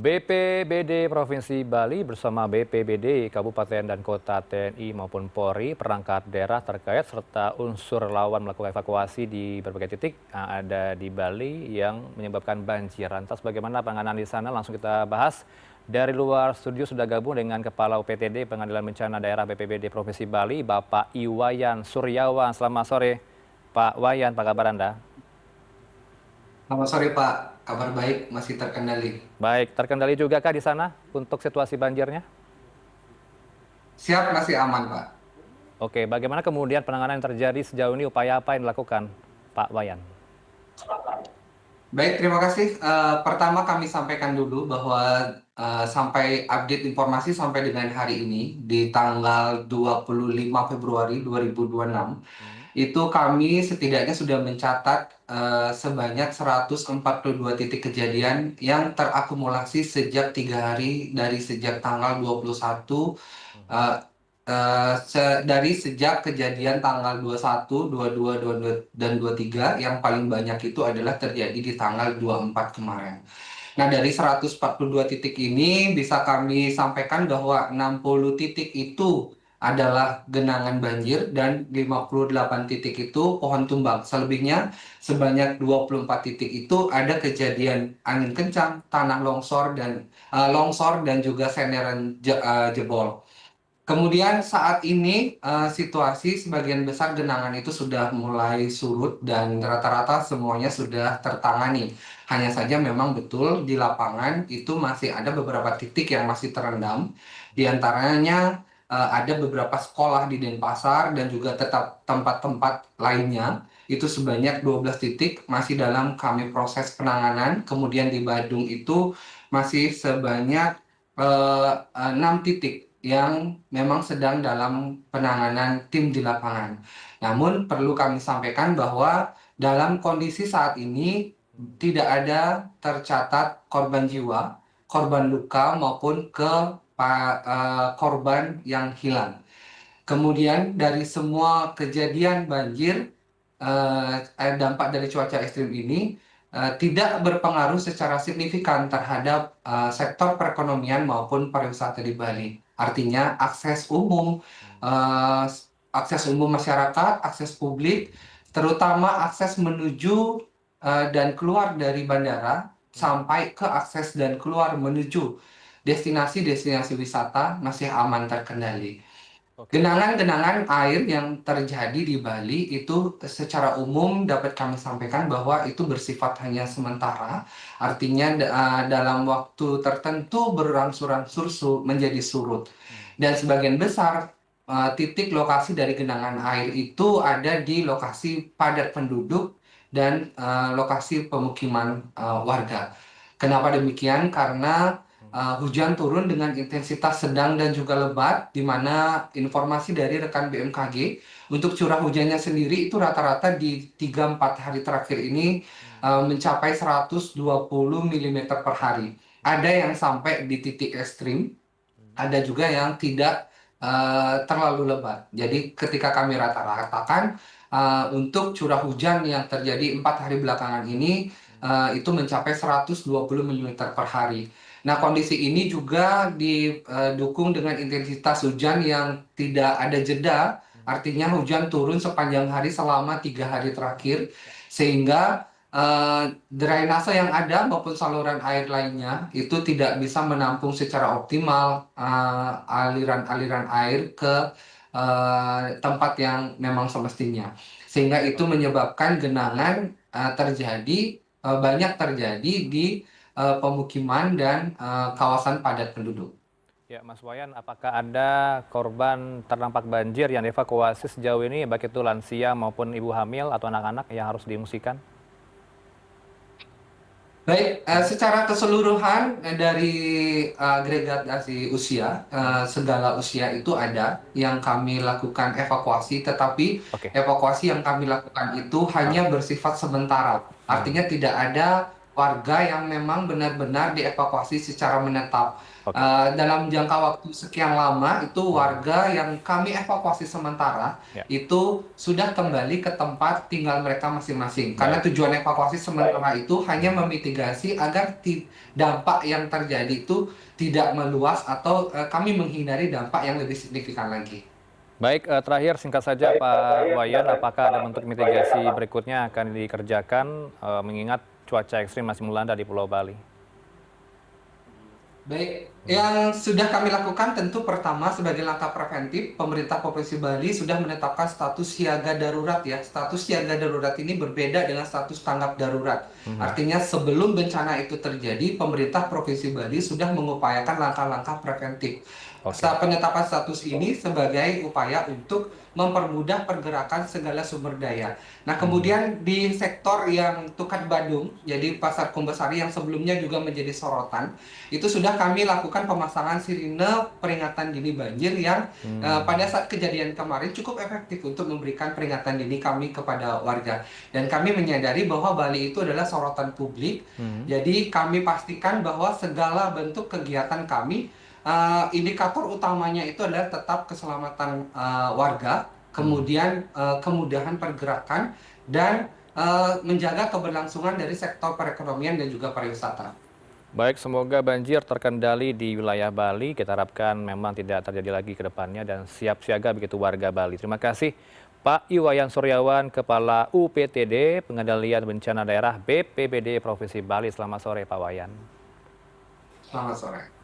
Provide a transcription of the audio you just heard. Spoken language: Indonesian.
BPBD Provinsi Bali bersama BPBD Kabupaten dan Kota TNI maupun Polri perangkat daerah terkait serta unsur lawan melakukan evakuasi di berbagai titik yang ada di Bali yang menyebabkan banjir. Lantas bagaimana penanganan di sana? Langsung kita bahas. Dari luar studio sudah gabung dengan Kepala UPTD Pengadilan Bencana Daerah BPBD Provinsi Bali, Bapak Iwayan Suryawan. Selamat sore, Pak Wayan. Apa kabar Anda? Selamat sore Pak, kabar baik masih terkendali. Baik, terkendali juga kah di sana untuk situasi banjirnya? Siap masih aman Pak. Oke, bagaimana kemudian penanganan yang terjadi sejauh ini, upaya apa yang dilakukan, Pak Wayan? Baik, terima kasih. Pertama kami sampaikan dulu bahwa sampai update informasi sampai dengan hari ini di tanggal 25 Februari 2026 Hmm. itu kami setidaknya sudah mencatat sebanyak 142 titik kejadian yang terakumulasi sejak 3 hari dari sejak tanggal 21 Mhm. eh, dari sejak kejadian tanggal 21, 22, 22, dan 23 yang paling banyak itu adalah terjadi di tanggal 24 kemarin. Nah, dari 142 titik ini bisa kami sampaikan bahwa 60 titik itu adalah genangan banjir dan 58 titik itu pohon tumbang. Selebihnya sebanyak 24 titik itu ada kejadian angin kencang, tanah longsor dan juga senderan jebol. Kemudian saat ini situasi sebagian besar genangan itu sudah mulai surut dan rata-rata semuanya sudah tertangani. Hanya saja memang betul di lapangan itu masih ada beberapa titik yang masih terendam. Di antaranya ada beberapa sekolah di Denpasar dan juga tetap tempat-tempat lainnya. Itu sebanyak 12 titik masih dalam kami proses penanganan. Kemudian di Badung itu masih sebanyak 6 titik yang memang sedang dalam penanganan tim di lapangan. Namun perlu kami sampaikan bahwa dalam kondisi saat ini tidak ada tercatat korban jiwa, korban luka maupun korban yang hilang. Kemudian dari semua kejadian banjir, dampak dari cuaca ekstrim ini tidak berpengaruh secara signifikan terhadap sektor perekonomian maupun pariwisata di Bali. Artinya eh, akses umum masyarakat, akses publik, terutama akses menuju dan keluar dari bandara sampai ke akses dan keluar menuju destinasi-destinasi wisata masih aman terkendali. Oke. Genangan-genangan air yang terjadi di Bali itu secara umum dapat kami sampaikan bahwa itu bersifat hanya sementara, artinya dalam waktu tertentu berangsur-angsur menjadi surut. Hmm. Dan sebagian besar titik lokasi dari genangan air itu ada di lokasi padat penduduk dan lokasi pemukiman warga. Kenapa demikian? Karena hujan turun dengan intensitas sedang dan juga lebat, di mana informasi dari rekan BMKG untuk curah hujannya sendiri itu rata-rata di 3-4 hari terakhir ini mencapai 120 mm per hari. Ada yang sampai di titik ekstrim, ada juga yang tidak terlalu lebat. Jadi ketika kami rata-ratakan untuk curah hujan yang terjadi 4 hari belakangan ini itu mencapai 120 mm per hari. Nah, kondisi ini juga didukung dengan intensitas hujan yang tidak ada jeda, artinya hujan turun sepanjang hari selama 3 hari terakhir, sehingga drainase yang ada maupun saluran air lainnya itu tidak bisa menampung secara optimal aliran-aliran air ke tempat yang memang semestinya, sehingga itu menyebabkan genangan banyak terjadi di pemukiman dan kawasan padat penduduk. Ya, Mas Wayan, apakah ada korban terdampak banjir yang dievakuasi sejauh ini, baik itu lansia maupun ibu hamil atau anak-anak yang harus diungsikan? Baik, secara keseluruhan dari agregasi usia, Hmm. segala usia itu ada yang kami lakukan evakuasi, tetapi Oke. evakuasi yang kami lakukan itu hanya bersifat sementara. Hmm. Artinya tidak ada warga yang memang benar-benar dievakuasi secara menetap. Oke. Dalam jangka waktu sekian lama itu Mhm. warga yang kami evakuasi sementara Ya, itu sudah kembali ke tempat tinggal mereka masing-masing. Karena baik. tujuan evakuasi sementara itu hanya Mhm. memitigasi agar dampak yang terjadi itu tidak meluas atau kami menghindari dampak yang lebih signifikan lagi. Baik, terakhir singkat saja Pak Wayan, apakah ada bentuk mitigasi berikutnya akan dikerjakan, mengingat cuaca ekstrim masih melanda di Pulau Bali? Baik, Mhm. yang sudah kami lakukan tentu pertama sebagai langkah preventif, pemerintah Provinsi Bali sudah menetapkan status siaga darurat ya. Status siaga darurat ini berbeda dengan status tanggap darurat. Mhm. Artinya sebelum bencana itu terjadi, pemerintah Provinsi Bali sudah mengupayakan langkah-langkah preventif. Oke. Penetapan status ini sebagai upaya untuk mempermudah pergerakan segala sumber daya. Nah, Mhm. kemudian di sektor yang Tukat Badung, jadi Pasar Kumbasari yang sebelumnya juga menjadi sorotan, itu sudah kami lakukan pemasangan sirine peringatan dini banjir yang pada Mmm. saat kejadian kemarin cukup efektif untuk memberikan peringatan dini kami kepada warga. Dan kami menyadari bahwa Bali itu adalah sorotan publik, Mhm. jadi kami pastikan bahwa segala bentuk kegiatan kami, indikator utamanya itu adalah tetap keselamatan warga, Mhm. kemudian kemudahan pergerakan, dan menjaga keberlangsungan dari sektor perekonomian dan juga pariwisata. Baik, semoga banjir terkendali di wilayah Bali. Kita harapkan memang tidak terjadi lagi ke depannya dan siap siaga begitu warga Bali. Terima kasih Pak Iwayan Suryawan, Kepala UPTD Pengendalian Bencana Daerah BPBD Provinsi Bali. Selamat sore Pak Wayan. Selamat sore.